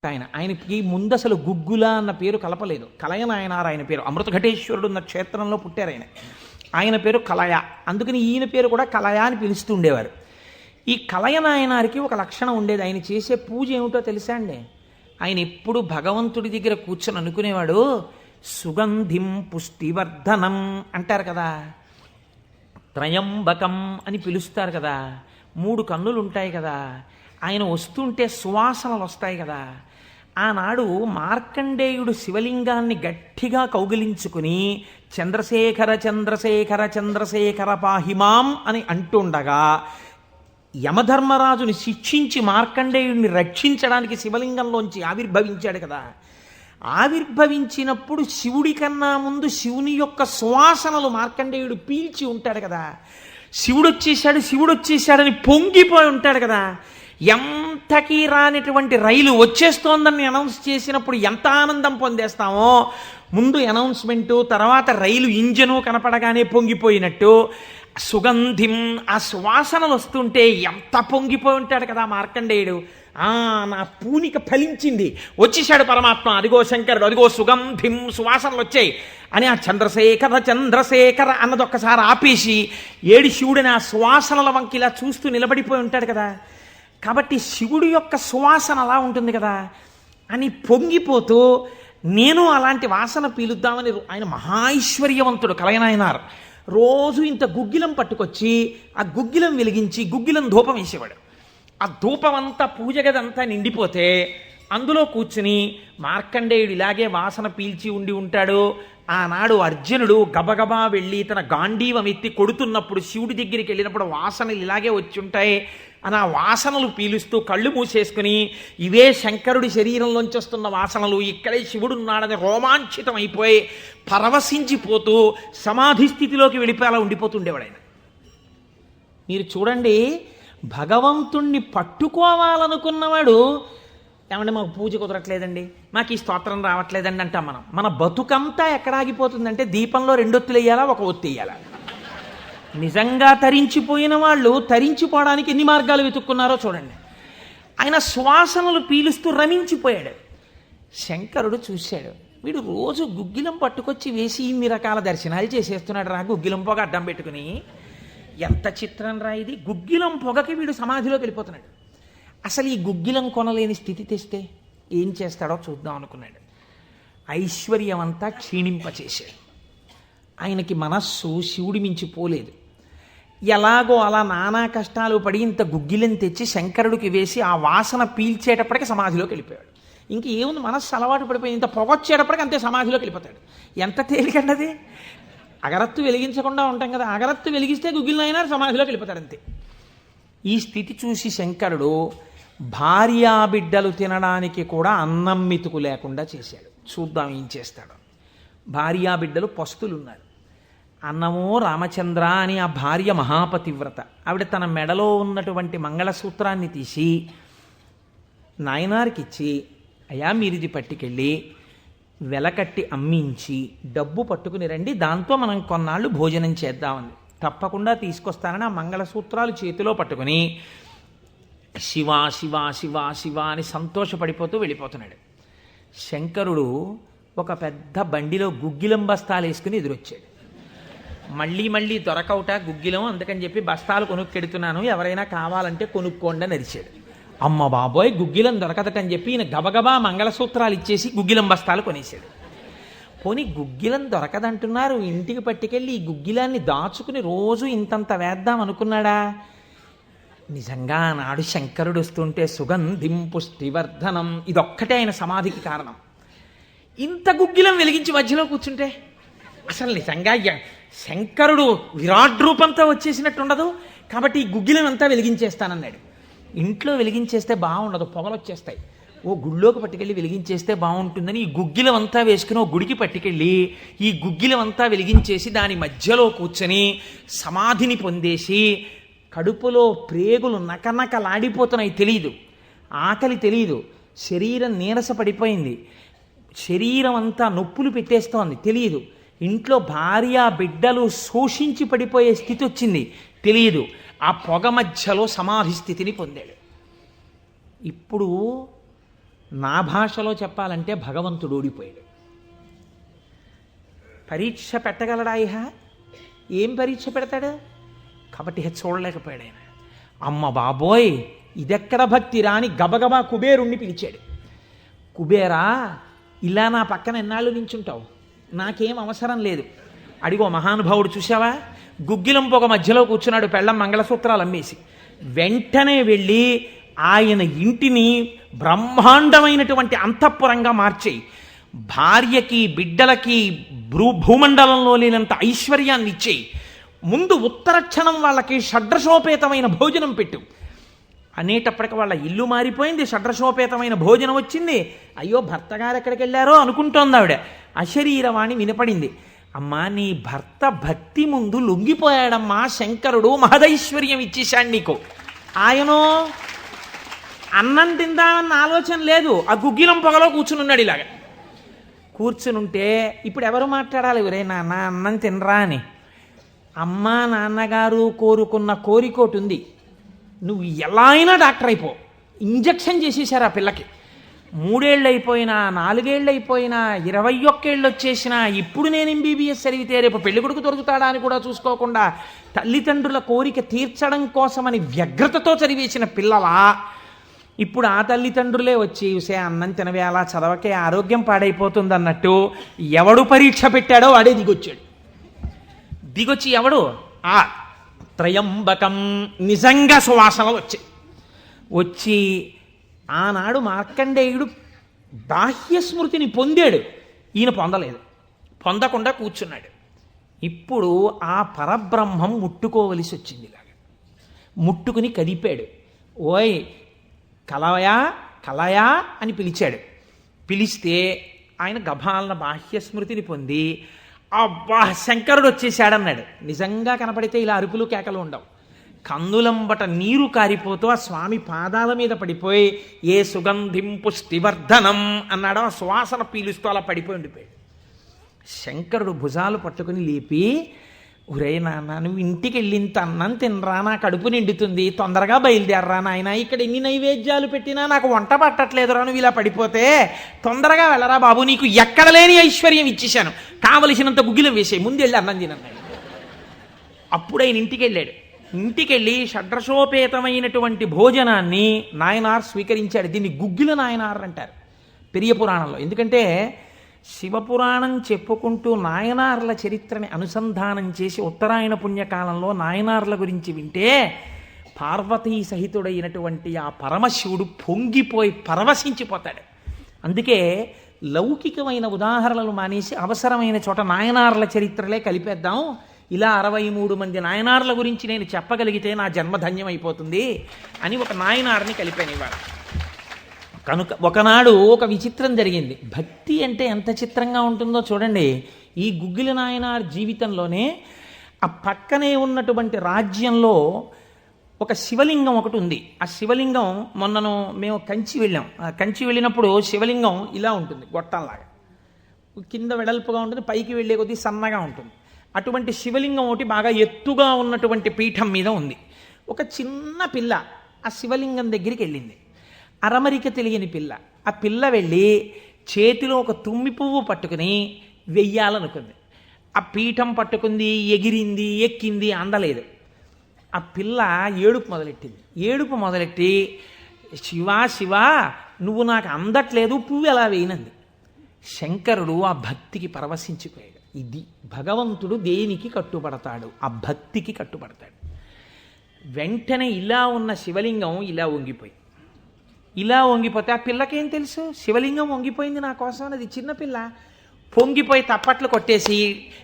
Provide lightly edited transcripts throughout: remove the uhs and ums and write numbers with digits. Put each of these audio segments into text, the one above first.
ఆయనకి ముందు అసలు గుగ్గుల అన్న పేరు కలపలేదు. కలయనాయనారు ఆయన పేరు. అమృతఘటేశ్వరుడు ఉన్న క్షేత్రంలో పుట్టారు ఆయన. ఆయన పేరు కలయ. అందుకని ఈయన పేరు కూడా కలయ అని పిలుస్తూ ఉండేవారు. ఈ కలయనాయనారికి ఒక లక్షణం ఉండేది. ఆయన చేసే పూజ ఏమిటో తెలుసా అండి? ఆయన ఎప్పుడు భగవంతుడి దగ్గర కూర్చొని అనుకునేవాడు, సుగంధిం పుష్టివర్ధనం అంటారు కదా, త్రయంబకం అని పిలుస్తారు కదా, 3 కన్నులు ఉంటాయి కదా, ఆయన వస్తుంటే సువాసనలు వస్తాయి కదా. ఆనాడు మార్కండేయుడు శివలింగాన్ని గట్టిగా కౌగిలించుకుని చంద్రశేఖర చంద్రశేఖర చంద్రశేఖర పాహిమాం అని అంటుండగా యమధర్మరాజుని శిక్షించి మార్కండేయుడిని రక్షించడానికి శివలింగంలోంచి ఆవిర్భవించాడు కదా. ఆవిర్భవించినప్పుడు శివుడి కన్నా ముందు శివుని యొక్క సువాసనలు మార్కండేయుడు పీల్చి ఉంటాడు కదా. శివుడు వచ్చేసాడని పొంగిపోయి ఉంటాడు కదా. ఎంతకీ రానిటువంటి రైలు వచ్చేస్తోందని అనౌన్స్ చేసినప్పుడు ఎంత ఆనందం పొందేస్తామో, ముందు అనౌన్స్మెంటు, తర్వాత రైలు ఇంజను కనపడగానే పొంగిపోయినట్టు సుగంధిం, ఆ సువాసనలు వస్తుంటే ఎంత పొంగిపోయి ఉంటాడు కదా మార్కండేయుడు. నా పూనిక ఫలించింది, వచ్చేసాడు పరమాత్మ, అదిగో శంకరుడు, అదిగో సుగంధిం, సువాసనలు వచ్చాయి అని ఆ చంద్రశేఖర చంద్రశేఖర అన్నది ఒక్కసారి ఆపేసి ఏడి శివుడిని ఆ సువాసనల వంకి ఇలా చూస్తూ నిలబడిపోయి ఉంటాడు కదా. కాబట్టి శివుడి యొక్క సువాసన అలా ఉంటుంది కదా అని పొంగిపోతూ నేను అలాంటి వాసన పీలుద్దామని, ఆయన మహాైశ్వర్యవంతుడు కలయనాయనార్. రోజు ఇంత గుగ్గిలం పట్టుకొచ్చి ఆ గుగ్గిలం వెలిగించి గుగ్గిలం ధూపం వేసేవాడు. ఆ ధూపం అంతా పూజ గదంతా నిండిపోతే అందులో కూర్చుని మార్కండేయుడు ఇలాగే వాసన పీల్చి ఉంటాడు. ఆనాడు అర్జునుడు గబగబా వెళ్ళి తన గాంధీవం ఎత్తి కొడుతున్నప్పుడు శివుడి దగ్గరికి వెళ్ళినప్పుడు వాసనలు ఇలాగే వచ్చి ఉంటాయి అని ఆ వాసనలు పీలుస్తూ కళ్ళు మూసేసుకుని, ఇవే శంకరుడి శరీరంలోంచి వస్తున్న వాసనలు, ఇక్కడే శివుడున్నాడని రోమాంచితం అయిపోయి పరవశించిపోతూ సమాధి స్థితిలోకి వెళ్ళిపోయేలా ఉండిపోతుండేవాడు ఆయన. మీరు చూడండి, భగవంతుణ్ణి పట్టుకోవాలనుకున్నవాడు, ఏమంటే మాకు పూజ కుదరట్లేదండి, మాకు ఈ స్తోత్రం రావట్లేదండి అంటాం మనం. మన బతుకంతా ఎక్కడ ఆగిపోతుందంటే దీపంలో 2 ఒత్తులు వేయాలా, 1 ఒత్తి వేయాలా. నిజంగా తరించిపోయిన వాళ్ళు తరించిపోవడానికి ఎన్ని మార్గాలు వెతుక్కున్నారో చూడండి. ఆయన సువాసనలు పీలుస్తూ రమించిపోయాడు. శంకరుడు చూశాడు, వీడు రోజు గుగ్గిలం పట్టుకొచ్చి వేసి ఇన్ని రకాల దర్శనాలు చేసేస్తున్నాడు రా, గుగ్గిలం పొగ అడ్డం పెట్టుకుని. ఎంత చిత్రం రా ఇది, గుగ్గిలం పొగకి వీడు సమాధిలోకి వెళ్ళిపోతున్నాడు. అసలు ఈ గుగ్గిలం కొనలేని స్థితి తెస్తే ఏం చేస్తాడో చూద్దాం అనుకున్నాడు. ఐశ్వర్యం అంతా క్షీణింపచేశాడు. ఆయనకి మనస్సు శివుడి మించి పోలేదు. ఎలాగో అలా నానా కష్టాలు పడి ఇంత గుగ్గిలం తెచ్చి శంకరుడికి వేసి ఆ వాసన పీల్చేటప్పటికి సమాధిలోకి వెళ్ళిపోయాడు. ఇంక ఏముంది, మనస్సు అలవాటు పడిపోయి ఇంత పొగొచ్చేటప్పటికి అంతే సమాధిలోకి వెళ్ళిపోతాడు. ఎంత తేలికండి అది. అగరత్తు వెలిగించకుండా ఉంటాం కదా, అగరత్తు వెలిగిస్తే గుగ్గిలం అయినా సమాధిలోకి వెళ్ళిపోతాడు అంతే. ఈ స్థితి చూసి శంకరుడు భార్యాబిడ్డలు తినడానికి కూడా అన్నం మెతుకు లేకుండా చేశాడు. చూద్దాం ఏం చేస్తాడు. భార్యాబిడ్డలు పస్తులున్నారు. అన్నమో రామచంద్ర అని ఆ భార్య మహాపతివ్రత. ఆవిడ తన మెడలో ఉన్నటువంటి మంగళసూత్రాన్ని తీసి నాయనారికి ఇచ్చి, అయ్యా మీరు ఇది పట్టుకెళ్ళి వెలకట్టి అమ్మించి డబ్బు పట్టుకుని రండి, దాంతో మనం కొన్నాళ్ళు భోజనం చేద్దామని. తప్పకుండా తీసుకొస్తానని ఆ మంగళసూత్రాలు చేతిలో పట్టుకుని శివ శివ శివ శివ అని సంతోషపడిపోతూ వెళ్ళిపోతున్నాడు. శంకరుడు ఒక పెద్ద బండిలో గుగ్గిలం బస్తాలు వేసుకుని ఎదురొచ్చాడు. మళ్ళీ దొరకవుట గుగ్గిలం, అందుకని చెప్పి బస్తాలు కొనుక్కెడుతున్నాను, ఎవరైనా కావాలంటే కొనుక్కోండి అని అరిచాడు. అమ్మ బాబోయ్, గుగ్గిలం దొరకదటని చెప్పి ఈయన గబగబా మంగళసూత్రాలు ఇచ్చేసి గుగ్గిలం బస్తాలు కొనేశాడు. పోనీ గుగ్గిలం దొరకదంటున్నారు, ఇంటికి పట్టుకెళ్ళి ఈ గుగ్గిలాన్ని దాచుకుని రోజు ఇంతంత వేద్దాం అనుకున్నాడా? నిజంగా నాడు శంకరుడు వస్తుంటే సుగంధిం పుష్టివర్ధనం, ఇదొక్కటే ఆయన సమాధికి కారణం. ఇంత గుగ్గిలం వెలిగించి మధ్యలో కూర్చుంటే అసలు నిజంగా శంకరుడు విరాట్ రూపంతో వచ్చేసినట్టు ఉండదు. కాబట్టి ఈ గుగ్గిలం అంతా వెలిగించేస్తానన్నాడు. ఇంట్లో వెలిగించేస్తే బాగుండదు, పొగలు వచ్చేస్తాయి. ఓ గుళ్ళోకి పట్టుకెళ్ళి వెలిగించేస్తే బాగుంటుందని ఈ గుగ్గిలం అంతా వేసుకుని ఓ గుడికి పట్టుకెళ్ళి ఈ గుగ్గిలం అంతా వెలిగించేసి దాని మధ్యలో కూర్చొని సమాధిని పొందేసి, కడుపులో ప్రేగులు నకనకలాడిపోతున్నాయి, తెలియదు, ఆకలి తెలియదు, శరీరం నీరస పడిపోయింది, శరీరం అంతా నొప్పులు పెట్టేస్తోంది, తెలియదు, ఇంట్లో భార్య బిడ్డలు శోషించి పడిపోయే స్థితి వచ్చింది, తెలియదు. ఆ పొగ మధ్యలో సమాధి స్థితిని పొందాడు. ఇప్పుడు నా భాషలో చెప్పాలంటే భగవంతుడు ఓడిపోయాడు. పరీక్ష పెట్టగలడా ఇహ? ఏం పరీక్ష పెడతాడు? కాబట్టి చూడలేకపోయాడు ఆయన. అమ్మ బాబోయ్, ఇదెక్కడ భక్తిరా అని గబగబా కుబేరుణ్ణి పిలిచాడు. కుబేరా, ఇలా నా పక్కన ఎన్నాళ్ళు నించుంటావు? నాకేం అవసరం లేదు. అడిగో మహానుభావుడు చూసావా, గుగ్గిలం పొగ మధ్యలో కూర్చున్నాడు పెళ్ళం మంగళసూత్రాలు అమ్మేసి. వెంటనే వెళ్ళి ఆయన ఇంటిని బ్రహ్మాండమైనటువంటి అంతఃపురంగా మార్చేయి, భార్యకి బిడ్డలకి భూమండలంలో లేనంత ఐశ్వర్యాన్ని ఇచ్చేయి, ముందు ఉత్తరక్షణం వాళ్ళకి షడ్రశోపేతమైన భోజనం పెట్టు అనేటప్పటికి వాళ్ళ ఇల్లు మారిపోయింది. షడ్రశోపేతమైన భోజనం వచ్చింది. అయ్యో భర్తగారు ఎక్కడికి వెళ్ళారో అనుకుంటోంది ఆవిడ. అశరీరవాణి వినపడింది. అమ్మా, నీ భర్త భక్తి ముందు లొంగిపోయాడమ్మా, శంకరుడు మహదైశ్వర్యం ఇచ్చేశాడు నీకు. ఆయనో అన్నం తిందామన్న ఆలోచన లేదు, ఆ గుగ్గిలం పొగలో కూర్చునున్నాడు. ఇలాగ కూర్చునుంటే ఇప్పుడు ఎవరు మాట్లాడాలి? ఒరే నాన్న అన్నం తినరా అని. అమ్మా నాన్నగారు కోరుకున్న కోరికోటి ఉంది, నువ్వు ఎలా అయినా డాక్టర్ అయిపో. ఇంజక్షన్ చేసేసారు ఆ పిల్లకి. 3 ఏళ్ళు అయిపోయినా, 4 ఏళ్ళు అయిపోయినా, 21 ఏళ్ళు వచ్చేసినా, ఇప్పుడు నేను ఎంబీబీఎస్ చదివితే రేపు పెళ్లి కొడుకు దొరుకుతాడా అని కూడా చూసుకోకుండా తల్లిదండ్రుల కోరిక తీర్చడం కోసమని వ్యగ్రతతో చదివేసిన పిల్లలా ఇప్పుడు ఆ తల్లిదండ్రులే వచ్చి చూసే అన్నం తినవే, అలా చదవకే ఆరోగ్యం పాడైపోతుంది అన్నట్టు ఎవడు పరీక్ష పెట్టాడో వాడే దిగొచ్చాడు. దిగొచ్చి ఎవడు? ఆ త్రయంబకం నిజంగా సువాసనలు వచ్చాయి. వచ్చి ఆనాడు మార్కండేయుడు బాహ్య స్మృతిని పొందాడు, ఈయన పొందలేదు. పొందకుండా కూర్చున్నాడు. ఇప్పుడు ఆ పరబ్రహ్మం ముట్టుకోవలసి వచ్చింది. ఇలాగా ముట్టుకుని కదిపాడు. ఓయ్ కలయా కలయా అని పిలిచాడు. పిలిస్తే ఆయన గభాలన బాహ్య స్మృతిని పొంది అబ్బా శంకరుడు వచ్చేసాడన్నాడు. నిజంగా కనపడితే ఇలా అరుపులు కేకలు ఉండవు. కందులంబట నీరు కారిపోతూ ఆ స్వామి పాదాల మీద పడిపోయి ఏ సుగంధిం పుష్టివర్ధనం అన్నాడో ఆ సువాసన పీలుస్తూ అలా పడిపోయి ఉండిపోయాడు. శంకరుడు భుజాలు పట్టుకుని లేపి, ఒరే నాన్న, నువ్వు ఇంటికి వెళ్ళింత అన్నం తినరా, నా కడుపు నిండుతుంది, తొందరగా బయలుదేరరా నాయన, ఇక్కడ ఎన్ని నైవేద్యాలు పెట్టినా నాకు వంట పట్టట్లేదురా, నువ్వు ఇలా పడిపోతే తొందరగా వెళ్ళరా బాబు, నీకు ఎక్కడ లేని ఐశ్వర్యం ఇచ్చేశాను, కావలసినంత గుగ్గిలం వేసే, ముందు వెళ్ళి అన్నం తినన్నాడు. అప్పుడు ఆయన ఇంటికి వెళ్ళాడు. ఇంటికెళ్ళి షడ్రశోపేతమైనటువంటి భోజనాన్ని నాయనార్ స్వీకరించాడు. దీన్ని గుగ్గిల నాయనార్ అంటారు పెరియ పురాణంలో. ఎందుకంటే శివపురాణం చెప్పుకుంటూ నాయనార్ల చరిత్రని అనుసంధానం చేసి ఉత్తరాయణ పుణ్యకాలంలో నాయనార్ల గురించి వింటే పార్వతీ సహితుడైనటువంటి ఆ పరమశివుడు పొంగిపోయి పరవశించిపోతాడు. అందుకే లౌకికమైన ఉదాహరణలు మానేసి అవసరమైన చోట నాయనార్ల చరిత్రలే కలిపేద్దాం. ఇలా 63 మంది నాయనార్ల గురించి నేను చెప్పగలిగితే నా జన్మధన్యం అయిపోతుంది అని ఒక నాయనార్ని కలిపాను ఇవాళ. కనుక ఒకనాడు ఒక విచిత్రం జరిగింది. భక్తి అంటే ఎంత చిత్రంగా ఉంటుందో చూడండి. ఈ గుగ్గిల నాయనార్ జీవితంలోనే ఆ పక్కనే ఉన్నటువంటి రాజ్యంలో ఒక శివలింగం ఒకటి ఉంది. ఆ శివలింగం మొన్నను మేము కంచి వెళ్ళాం. ఆ కంచి వెళ్ళినప్పుడు శివలింగం ఇలా ఉంటుంది, గొట్టంలాగా కింద వెడల్పుగా ఉంటుంది, పైకి వెళ్ళే కొద్దీ సన్నగా ఉంటుంది. అటువంటి శివలింగం ఒకటి బాగా ఎత్తుగా ఉన్నటువంటి పీఠం మీద ఉంది. ఒక చిన్న పిల్ల ఆ శివలింగం దగ్గరికి వెళ్ళింది. అరమరిక తెలియని పిల్ల. ఆ పిల్ల వెళ్ళి చేతిలో ఒక తుమ్మి పువ్వు పట్టుకుని వెయ్యాలనుకుంది. ఆ పీఠం పట్టుకుంది, ఎగిరింది, ఎక్కింది, అందలేదు. ఆ పిల్ల ఏడుపు మొదలెట్టింది. ఏడుపు మొదలెట్టి శివా శివా నువ్వు నాకు అందట్లేదు, పువ్వు ఎలా వేయనంది. శంకరుడు ఆ భక్తికి పరవశించిపోయాడు. ఇది భగవంతుడు దేనికి కట్టుబడతాడు? ఆ భక్తికి కట్టుబడతాడు. వెంటనే ఇలా ఉన్న శివలింగం ఇలా వంగిపోతే ఆ పిల్లకేం తెలుసు? శివలింగం వంగిపోయింది నా కోసం అన్నది. చిన్నపిల్ల పొంగిపోయి తప్పట్లు కొట్టేసి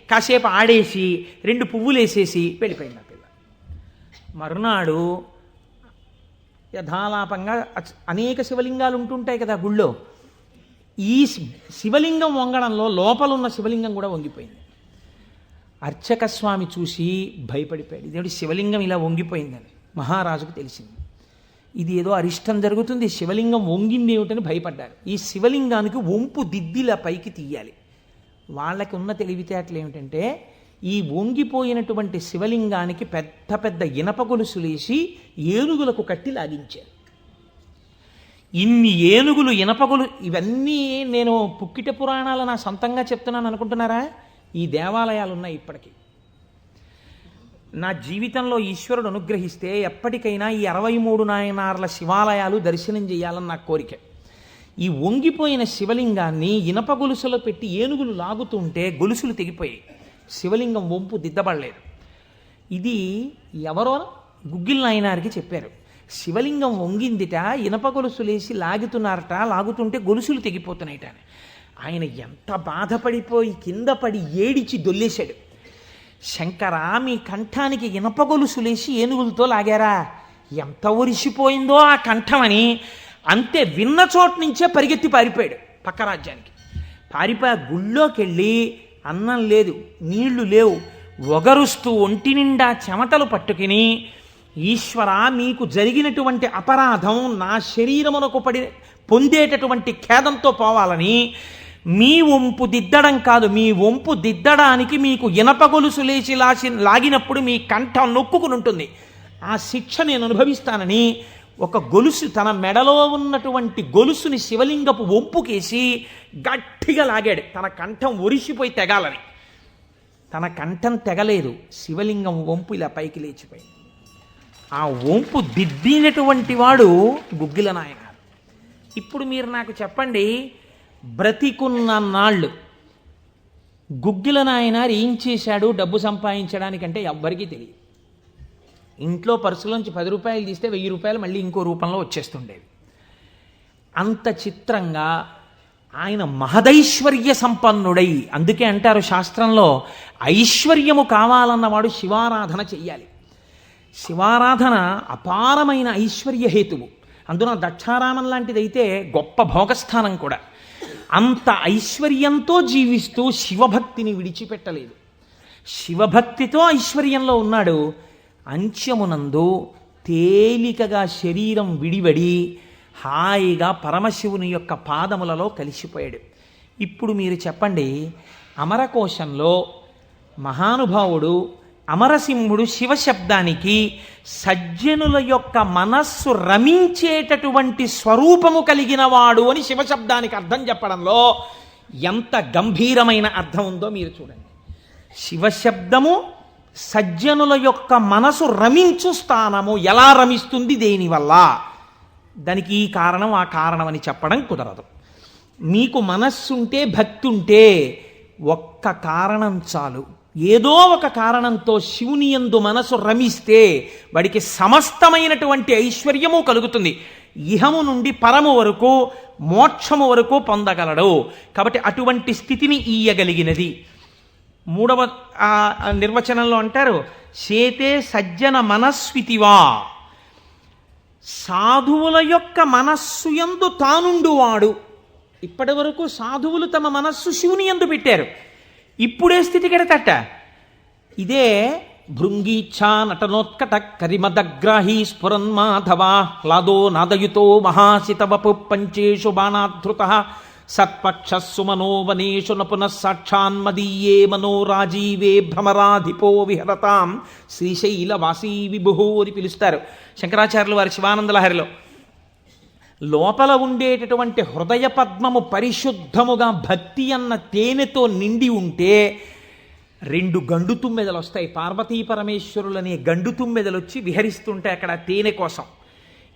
కాసేపు ఆడేసి 2 పువ్వులు వేసేసి వెళ్ళిపోయింది ఆ పిల్ల. మరునాడు యథాలాపంగా అనేక శివలింగాలు ఉంటుంటాయి కదా గుళ్ళో. ఈ శివలింగం వంగడంలో లోపలున్న శివలింగం కూడా వంగిపోయింది. అర్చక స్వామి చూసి భయపడిపోయాడు. ఇదేమిటి శివలింగం ఇలా వంగిపోయిందని మహారాజుకు తెలిసింది. ఇది ఏదో అరిష్టం జరుగుతుంది, శివలింగం వంగింది ఏమిటని భయపడ్డారు. ఈ శివలింగానికి వంపు దిద్దిలా పైకి తీయాలి. వాళ్ళకి ఉన్న తెలివితేటలు ఏమిటంటే ఈ వంగిపోయినటువంటి శివలింగానికి పెద్ద పెద్ద ఇనప గొలుసులేసి ఏనుగులకు కట్టి లాగించారు. ఇన్ని ఏనుగులు ఇనపగులు, ఇవన్నీ నేను పుక్కిట పురాణాలు నా సొంతంగా చెప్తున్నాను అనుకుంటున్నారా? ఈ దేవాలయాలు ఉన్నాయి ఇప్పటికీ. నా జీవితంలో ఈశ్వరుడు అనుగ్రహిస్తే ఎప్పటికైనా ఈ 63 నాయనార్ల శివాలయాలు దర్శనం చేయాలని నా కోరిక. ఈ వంగిపోయిన శివలింగాన్ని ఇనప గొలుసులో పెట్టి ఏనుగులు లాగుతుంటే గొలుసులు తెగిపోయాయి, శివలింగం వంపు దిద్దబడలేదు. ఇది ఎవరో గుగ్గిల్ నాయనారికి చెప్పారు. శివలింగం వంగిందిట, ఇనప గొలుసులేసి లాగుతున్నారట, లాగుతుంటే గొలుసులు తెగిపోతున్నాయిట. ఆయన ఎంత బాధపడిపోయి కింద పడి ఏడిచి దొల్లేశాడు. శంకరా, మీ కంఠానికి ఇనప గొలుసులేసి ఏనుగులతో లాగారా? ఎంత ఒరిసిపోయిందో ఆ కంఠమని. అంతే, విన్న చోటు నుంచే పరిగెత్తి పారిపోయాడు పక్క రాజ్యానికి. పారిపోయి గుళ్ళోకి వెళ్ళి అన్నం లేదు, నీళ్లు లేవు, ఒగరుస్తూ ఒంటి నిండా చెమటలు పట్టుకుని, ఈశ్వర, మీకు జరిగినటువంటి అపరాధం నా శరీరమునకు పొందేటటువంటి ఖేదంతో పోవాలని మీ వంపు దిద్దడం కాదు, మీ వంపు దిద్దడానికి మీకు ఇనప గొలుసు లేచి లాగినప్పుడు మీ కంఠం నొక్కుకుని ఉంటుంది, ఆ శిక్ష నేను అనుభవిస్తానని ఒక గొలుసు, తన మెడలో ఉన్నటువంటి గొలుసుని శివలింగపు వంపుకేసి గట్టిగా లాగాడు, తన కంఠం ఒరిసిపోయి తెగాలని. తన కంఠం తెగలేదు, శివలింగం వంపు ఇలా పైకి లేచిపోయింది. ఆ వంపు దిద్దినటువంటి వాడు గుగ్గిల నాయన. ఇప్పుడు మీరు నాకు చెప్పండి, బ్రతికున్న నాళ్ళు గుగ్గిల నాయనారు ఏం చేశాడు డబ్బు సంపాదించడానికంటే ఎవ్వరికీ తెలియదు. ఇంట్లో పర్సులోంచి 10 రూపాయలు తీస్తే 1000 రూపాయలు మళ్ళీ ఇంకో రూపంలో వచ్చేస్తుండేవి. అంత చిత్రంగా ఆయన మహదైశ్వర్య సంపన్నుడై, అందుకే అంటారు శాస్త్రంలో, ఐశ్వర్యము కావాలన్నవాడు శివారాధన చెయ్యాలి. శివారాధన అపారమైన ఐశ్వర్య హేతువు. అందున దక్షారామం లాంటిదైతే గొప్ప భోగస్థానం కూడా. అంత ఐశ్వర్యంతో జీవిస్తూ శివభక్తిని విడిచిపెట్టలేదు. శివభక్తితో ఐశ్వర్యంలో ఉన్నాడు. అంత్యమునందు తేలికగా శరీరం విడివడి హాయిగా పరమశివుని యొక్క పాదములలో కలిసిపోయాడు. ఇప్పుడు మీరు చెప్పండి, అమరకోశంలో మహానుభావుడు అమరసింహుడు శివశబ్దానికి సజ్జనుల యొక్క మనస్సు రమించేటటువంటి స్వరూపము కలిగిన వాడు అని శివశబ్దానికి అర్థం చెప్పడంలో ఎంత గంభీరమైన అర్థం ఉందో మీరు చూడండి. శివశబ్దము సజ్జనుల యొక్క మనసు రమించు స్థానము. ఎలా రమిస్తుంది, దేనివల్ల? దానికి ఈ కారణం ఆ కారణం అని చెప్పడం కుదరదు. మీకు మనస్సుంటే, భక్తి ఉంటే ఒక్క కారణం చాలు. ఏదో ఒక కారణంతో శివుని యందు మనసు రమిస్తే వాడికి సమస్తమైనటువంటి ఐశ్వర్యము కలుగుతుంది. ఇహము నుండి పరము వరకు, మోక్షము వరకు పొందగలడు. కాబట్టి అటువంటి స్థితిని ఇయ్యగలిగినది. 3వ నిర్వచనంలో అంటారు, చేతే సజ్జన మనస్వితివా, సాధువుల యొక్క మనస్సు యందు తానుండువాడు. ఇప్పటి వరకు సాధువులు తమ మనస్సు శివుని యందు పెట్టారు. ఇప్పుడే స్థితి కెడతట. ఇదే భృంగీచ్ఛా నటనోత్కట కరిమదగ్రాహీ స్ఫురన్మాధవా హ్లాదో నాదయుతో మహాసితవపు పంచేషు బాణాధృత సత్పక్షస్సు మనోవనేషు నపునః సాక్షాన్మదీయే మనోరాజీవే భ్రమరాధిపో విహరతాం శ్రీశైలవాసీ విభుః అని పిలుస్తారు శంకరాచార్యులు వారి శివానందలహరిలో. లోపల ఉండేటటువంటి హృదయ పద్మము పరిశుద్ధముగా భక్తి అన్న తేనెతో నిండి ఉంటే 2 గండు తుమ్మెదలు వస్తాయి. పార్వతీ పరమేశ్వరులనే గండు తుమ్మెదలు వచ్చి విహరిస్తుంటే అక్కడ తేనె కోసం.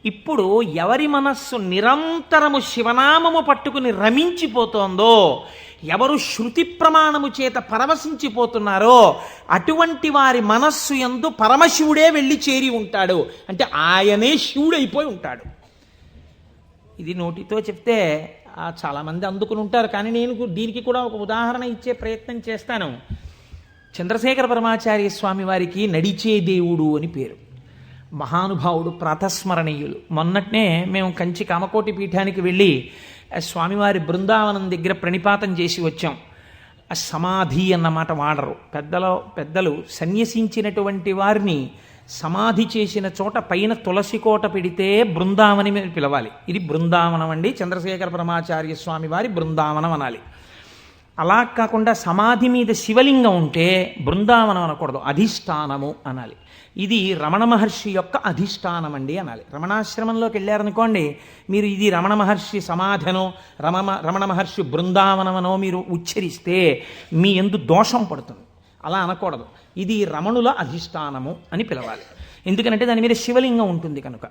ఇప్పుడు ఎవరి మనస్సు నిరంతరము శివనామము పట్టుకుని రమించిపోతోందో, ఎవరు శృతి ప్రమాణము చేత పరవశించిపోతున్నారో అటువంటి వారి మనస్సు యందు పరమశివుడే వెళ్ళి చేరి ఉంటాడు. అంటే ఆయనే శివుడైపోయి ఉంటాడు. ఇది నోటితో చెప్తే చాలామంది అందుకుని ఉంటారు, కానీ నేను దీనికి కూడా ఒక ఉదాహరణ ఇచ్చే ప్రయత్నం చేస్తాను. చంద్రశేఖర పరమాచార్య స్వామి వారికి నడిచే దేవుడు అని పేరు. మహానుభావుడు, ప్రాతస్మరణీయులు. మొన్నట్నే మేము కంచి కామకోటి పీఠానికి వెళ్ళి స్వామివారి బృందావనం దగ్గర ప్రణిపాతం చేసి వచ్చాం. ఆ సమాధి అన్నమాట వాడరు పెద్దలు సన్యసించినటువంటి వారిని సమాధి చేసిన చోట పైన తులసి కోట పెడితే బృందావని మీద పిలవాలి. ఇది బృందావనం అండి, చంద్రశేఖర పరమాచార్య స్వామి వారి బృందావనం అనాలి. అలా కాకుండా సమాధి మీద శివలింగం ఉంటే బృందావనం అనకూడదు, అధిష్టానము అనాలి. ఇది రమణ మహర్షి యొక్క అధిష్టానం అండి అనాలి. రమణాశ్రమంలోకి వెళ్ళారనుకోండి, మీరు ఇది రమణ మహర్షి సమాధనో రమణ మహర్షి బృందావనమనో మీరు ఉచ్చరిస్తే మీ యందు దోషం పడుతుంది. అలా అనకూడదు. ఇది రమణుల అధిష్టానము అని పిలవాలి. ఎందుకంటే దాని మీద శివలింగం ఉంటుంది కనుక.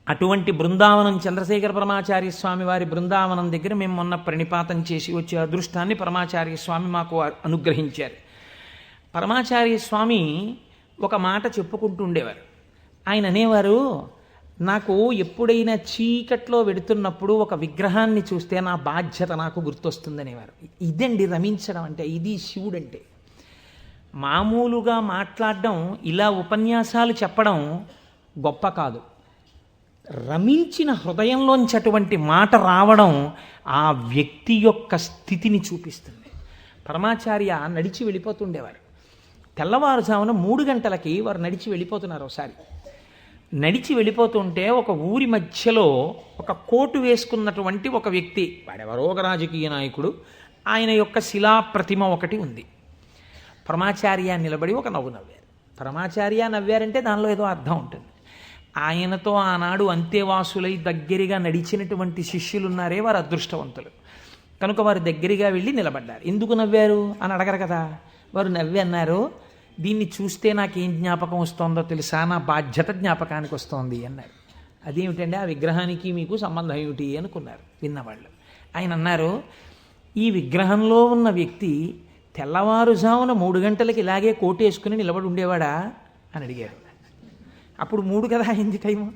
అటువంటి బృందావనం చంద్రశేఖర పరమాచార్య స్వామి వారి బృందావనం దగ్గర మేము మొన్న ప్రణిపాతం చేసి వచ్చే అదృష్టాన్ని పరమాచార్య స్వామి మాకు అనుగ్రహించారు. పరమాచార్య స్వామి ఒక మాట చెప్పుకుంటూ ఉండేవారు. ఆయన అనేవారు, నాకు ఎప్పుడైనా చీకట్లో వెడుతున్నప్పుడు ఒక విగ్రహాన్ని చూస్తే నా బాధ్యత నాకు గుర్తొస్తుందనేవారు. ఇదండి రమించడం అంటే, ఇది శివుడంటే. మామూలుగా మాట్లాడడం, ఇలా ఉపన్యాసాలు చెప్పడం గొప్ప కాదు. రమించిన హృదయంలోంచి అటువంటి మాట రావడం ఆ వ్యక్తి యొక్క స్థితిని చూపిస్తుంది. పరమాచార్య నడిచి వెళ్ళిపోతుండేవారు. తెల్లవారుజామున 3 గంటలకి వారు నడిచి వెళ్ళిపోతున్నారు. ఒకసారి నడిచి వెళ్ళిపోతుంటే ఒక ఊరి మధ్యలో ఒక కోటు వేసుకున్నటువంటి ఒక వ్యక్తి, వాడెవరో ఒక రాజకీయ నాయకుడు, ఆయన యొక్క శిలాప్రతిమ ఒకటి ఉంది. పరమాచార్య నిలబడి ఒక నవ్వు నవ్వారు. పరమాచార్య నవ్వారంటే దానిలో ఏదో అర్థం ఉంటుంది. ఆయనతో ఆనాడు అంతేవాసులై దగ్గరగా నడిచినటువంటి శిష్యులున్నారే, వారు అదృష్టవంతులు కనుక వారు దగ్గరగా వెళ్ళి నిలబడ్డారు. ఎందుకు నవ్వారు అని అడగరు కదా. వారు నవ్వి అన్నారు, దీన్ని చూస్తే నాకేం జ్ఞాపకం వస్తుందో తెలుసా, నా బాధ్యత జ్ఞాపకానికి వస్తోంది అన్నారు. అదేమిటండి, ఆ విగ్రహానికి మీకు సంబంధం ఏమిటి అనుకున్నారు విన్నవాళ్ళు. ఆయన అన్నారు, ఈ విగ్రహంలో ఉన్న వ్యక్తి తెల్లవారుజామున 3 గంటలకి ఇలాగే కోటేసుకుని నిలబడి ఉండేవాడా అని అడిగారు. అప్పుడు 3 కదా అయింది టైము.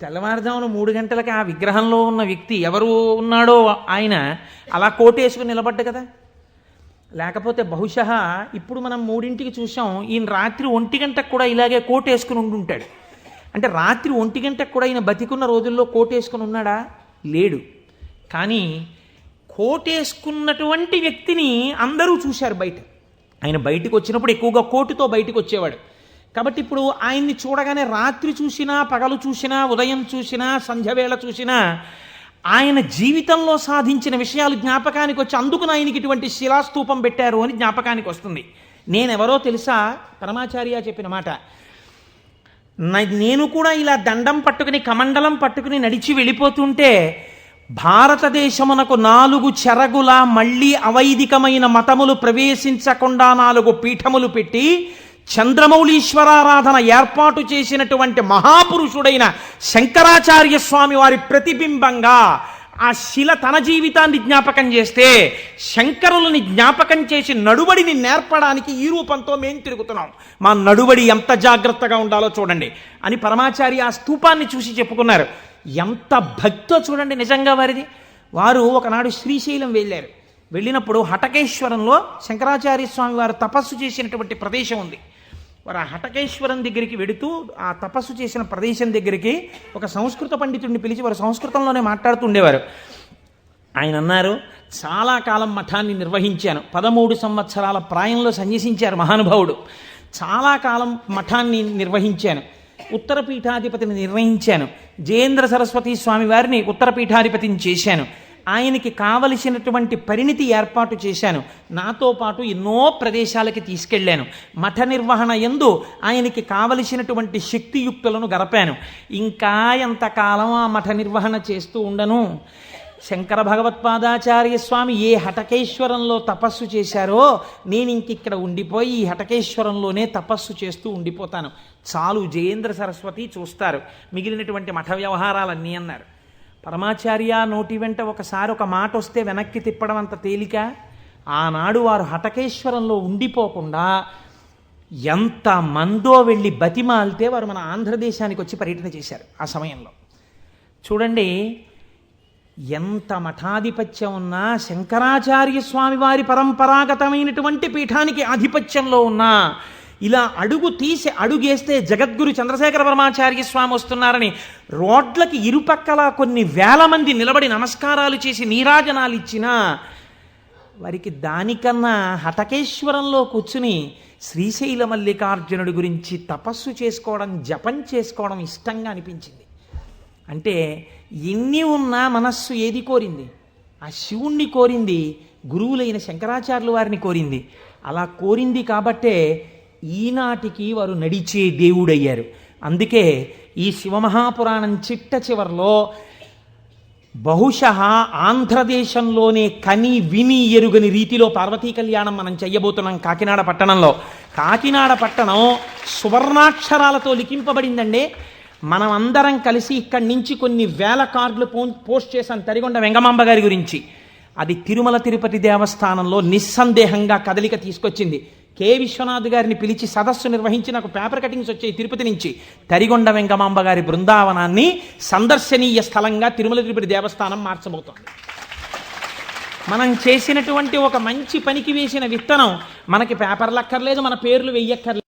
తెల్లవారుజామున 3 గంటలకి ఆ విగ్రహంలో ఉన్న వ్యక్తి ఎవరు ఉన్నాడో ఆయన అలా కోటేసుకుని నిలబడ్డ కదా. లేకపోతే బహుశः ఇప్పుడు మనం 3ంటికి చూసాం, ఈయన రాత్రి 1 గంటకు కూడా ఇలాగే కోటేసుకుని ఉండుంటాడు. అంటే రాత్రి 1 గంటకు కూడా ఈయన బతికున్న రోజుల్లో కోటేసుకుని ఉన్నాడా? లేడు. కానీ కోటేసుకున్నటువంటి వ్యక్తిని అందరూ చూశారు బయట. ఆయన బయటికి వచ్చినప్పుడు ఎక్కువగా కోటుతో బయటికి వచ్చేవాడు. కాబట్టి ఇప్పుడు ఆయన్ని చూడగానే రాత్రి చూసినా, పగలు చూసినా, ఉదయం చూసినా, సంధ్యవేళ చూసినా ఆయన జీవితంలో సాధించిన విషయాలు జ్ఞాపకానికి వచ్చి, అందుకు ఆయనకి ఇటువంటి శిలాస్తూపం పెట్టారు అని జ్ఞాపకానికి వస్తుంది. నేనెవరో తెలుసా? పరమాచార్య చెప్పిన మాట. నేను కూడా ఇలా దండం పట్టుకుని కమండలం పట్టుకుని నడిచి వెళ్ళిపోతుంటే భారతదేశమునకు 4 చెరగుల మళ్ళీ అవైదికమైన మతములు ప్రవేశించకుండా 4 పీఠములు పెట్టి చంద్రమౌళీశ్వరారాధన ఏర్పాటు చేసినటువంటి మహాపురుషుడైన శంకరాచార్య స్వామి వారి ప్రతిబింబంగా ఆ శిల తన జీవితాన్ని జ్ఞాపకం చేస్తే, శంకరులని జ్ఞాపకం చేసి నడువడిని నేర్పడానికి ఈ రూపంతో మేం తిరుగుతున్నాం. మా నడువడి ఎంత జాగ్రత్తగా ఉండాలో చూడండి అని పరమాచార్య ఆ స్తూపాన్ని చూసి చెప్పుకున్నారు. ఎంత భక్తో చూడండి నిజంగా వారిది. వారు ఒకనాడు శ్రీశైలం వెళ్ళారు. వెళ్ళినప్పుడు హటకేశ్వరంలో శంకరాచార్య స్వామి వారు తపస్సు చేసినటువంటి ప్రదేశం ఉంది. వారు ఆ హటకేశ్వరం దగ్గరికి వెడుతూ ఆ తపస్సు చేసిన ప్రదేశం దగ్గరికి ఒక సంస్కృత పండితుడిని పిలిచి వారు సంస్కృతంలోనే మాట్లాడుతూ ఉండేవారు. ఆయన అన్నారు, చాలా కాలం మఠాన్ని నిర్వహించాను. 13 సంవత్సరాల ప్రాయంలో సన్యసించారు మహానుభావుడు. చాలా కాలం మఠాన్ని నిర్వహించాను. ఉత్తర పీఠాధిపతిని నిర్వహించాను. జయేంద్ర సరస్వతి స్వామి వారిని ఉత్తర పీఠాధిపతిని చేశాను. ఆయనకి కావలసినటువంటి పరిణితి ఏర్పాటు చేశాను. నాతో పాటు ఎన్నో ప్రదేశాలకి తీసుకెళ్లాను. మఠ నిర్వహణ యందు ఆయనకి కావలసినటువంటి శక్తియుక్తులను గరపాను. ఇంకా ఎంతకాలం ఆ మఠ నిర్వహణ చేస్తూ ఉండను? శంకర భగవత్పాదాచార్య స్వామి ఏ హటకేశ్వరంలో తపస్సు చేశారో నేను ఇంకిక్కడ ఉండిపోయి ఈ హటకేశ్వరంలోనే తపస్సు చేస్తూ ఉండిపోతాను. చాలు, జయేంద్ర సరస్వతి చూస్తారు మిగిలినటువంటి మఠ వ్యవహారాలన్నీ అన్నారు. పరమాచార్య నోటి వెంట ఒకసారి ఒక మాట వస్తే వెనక్కి తిప్పడం అంత తేలిక. ఆనాడు వారు హటకేశ్వరంలో ఉండిపోకుండా ఎంత మందో వెళ్ళి బతిమాలితే వారు మన ఆంధ్రదేశానికి వచ్చి పర్యటన చేశారు. ఆ సమయంలో చూడండి, ఎంత మఠాధిపత్యం ఉన్నా, శంకరాచార్య స్వామి వారి పరంపరాగతమైనటువంటి పీఠానికి ఆధిపత్యంలో ఉన్నా, ఇలా అడుగేస్తే జగద్గురు చంద్రశేఖర పరమాచార్య స్వామి వస్తున్నారని రోడ్లకి ఇరుపక్కల కొన్ని వేల మంది నిలబడి నమస్కారాలు చేసి నీరాజనాలు ఇచ్చినా వారికి దానికన్నా హటకేశ్వరంలో కూర్చుని శ్రీశైల మల్లికార్జునుడి గురించి తపస్సు చేసుకోవడం, జపం చేసుకోవడం ఇష్టంగా అనిపించింది. అంటే ఎన్ని ఉన్నా మనస్సు ఏది కోరింది? ఆ శివుణ్ణి కోరింది గురువులైన శంకరాచార్యుల వారిని కోరింది. అలా కోరింది కాబట్టే ఈనాటికి వారు నడిచే దేవుడయ్యారు. అందుకే ఈ శివమహాపురాణం చిట్ట చివరిలో బహుశః ఆంధ్రదేశంలోనే కని విని ఎరుగని రీతిలో పార్వతీ కళ్యాణం మనం చెయ్యబోతున్నాం కాకినాడ పట్టణంలో. కాకినాడ పట్టణం సువర్ణాక్షరాలతో లిఖింపబడిందండి. మనం అందరం కలిసి ఇక్కడి నుంచి కొన్ని వేల కార్డులు పోస్ట్ చేశాం తరిగొండ వెంగమాంబ గారి గురించి. అది తిరుమల తిరుపతి దేవస్థానంలో నిస్సందేహంగా కదలిక తీసుకొచ్చింది. కె విశ్వనాథ్ గారిని పిలిచి సదస్సు నిర్వహించి నాకు పేపర్ కటింగ్స్ వచ్చాయి తిరుపతి నుంచి. తరిగొండ వెంగమాంబ గారి బృందావనాన్ని సందర్శనీయ స్థలంగా తిరుమల తిరుపతి దేవస్థానం మార్చబోతోంది. మనం చేసినటువంటి ఒక మంచి పనికి వేసిన విత్తనం మనకి పేపర్లు అక్కర్లేదు, మన పేర్లు వెయ్యక్కర్లేదు.